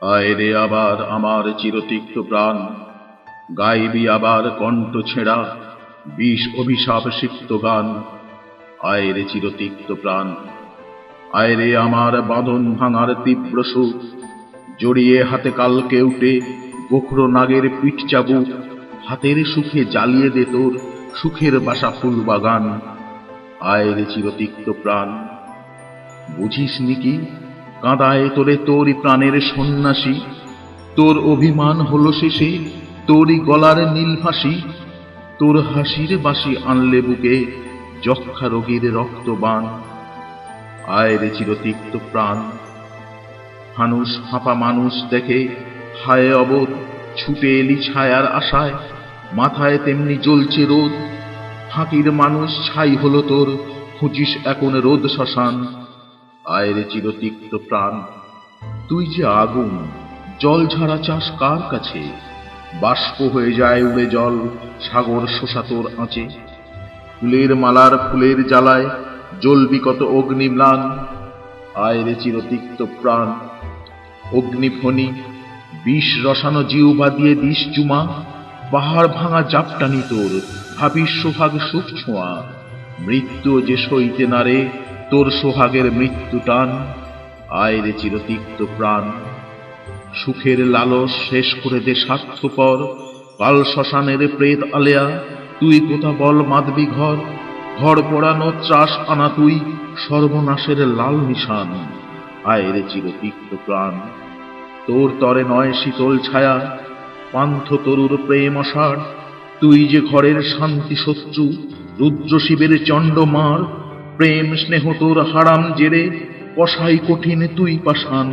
আয় রে আবার আমার চিরতিক্ত প্রাণ, গাইবি আবার কণ্ঠ ছেঁড়া বিষ অভিশাপ সিক্ত গান। আয় রে চিরতিক্ত প্রাণ, আয় রে আমার বাঁধন ভাঙার তীব্র সুখ, জড়িয়ে হাতে কালকে উঠে গোখরো নাগের পিঠ চাবুক, হাতের সুখে জ্বালিয়ে দে তোর সুখের বাসা ফুল বাগান। আয় রে চিরতিক্ত প্রাণ, বুঝিস নি কি কাঁদায় তোরে তোরই প্রাণের সন্ন্যাসী, তোর অভিমান হলো শেষে তোরই গলার নীল ফাঁসি, তোর হাসির বাঁশি আনলে বুকে যক্ষা রোগীর রক্তবান। আয় রে চিরতিক্ত প্রাণ, হানুষ হাঁপা মানুষ দেখে হায় অবোধ ছুটে এলি ছায়ার আশায়, মাথায় তেমনি জ্বলছে রোদ, ফাঁকির মানুষ ছাই হলো তোর, খুঁজিস এখন রোদ শ্মশান। আয় রে চিরতিক্ত প্রাণ, তুই যে আগুন জল ঝাড়া চাস কার কাছে, বাষ্প হয়ে যায় উড়ে জল সাগর শোষা তোর আঁচে, ফুলের মালার ফুলের জ্বালায় জ্বলবি কত অগ্নিম্লান। আয় রে চিরতিক্ত প্রাণ, অগ্নিফণি বিষ রসানো জিহ্বা দিয়ে দিস চুমা, পাহাড় ভাঙা জাপটানি তোর ভাবিস সোহাগ সুখ ছোঁয়া, মৃত্যু যে সইতে নারে তোর সোহাগের মৃত্যু টান। আয় রে চিরতিক্ত প্রাণ, সুখের লালস শেষ করে দে স্বার্থপর, কাল শ্মশানের প্রেত আলেয়া তুই কোথা বল মাদবি ঘর, ঘর পোড়ানো ত্রাস আনা তুই সর্বনাশের লাল নিশান। আয় রে চিরতিক্ত প্রাণ, তোর তরে নয় শীতল ছায়া পান্থ তরুর প্রেম অসার, তুই যে ঘরের শান্তি শত্রু রুদ্র শিবের চণ্ডমার, প্রেম স্নেহ তোর হারাম জেরে কসাই কঠিন তুই পাষাণ।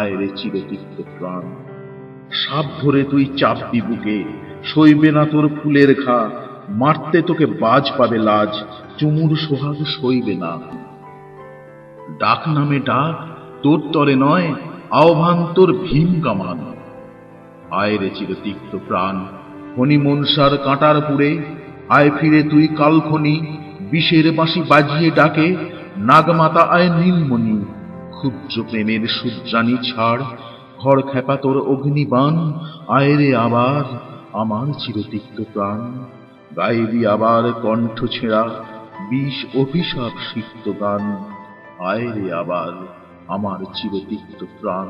আয় রে চিরতিক্ত প্রাণ, সাপ ধরে তুই চাপবি বুকে সইবে না তোর ফুলের ঘা, মারতে তোকে বাজ পাবে লাজ চুমুর সোহাগ সইবে না। ডাক নামে ডাক তোর তরে নয় আহ্বান তোর ভীম কামান। আয় রে চিরতিক্ত প্রাণ, খনি মনসার কাঁটার পুরে আয় ফিরে তুই কালখনি, বিষের বাঁশি বাজিয়ে ডাকে নাগমাতা আয় নীলমণি, ক্ষুদ্র প্রেমের শুদ্রাণী ছাড় ঘর খেপা তোর অগ্নিবাণ। আয় রে আবার আমার চিরতিক্ত প্রাণ, গাইবি আবার কণ্ঠ ছেঁড়া বিষ অভিশাপ সিক্ত গান। আয় রে আবার আমার চিরতিক্ত প্রাণ।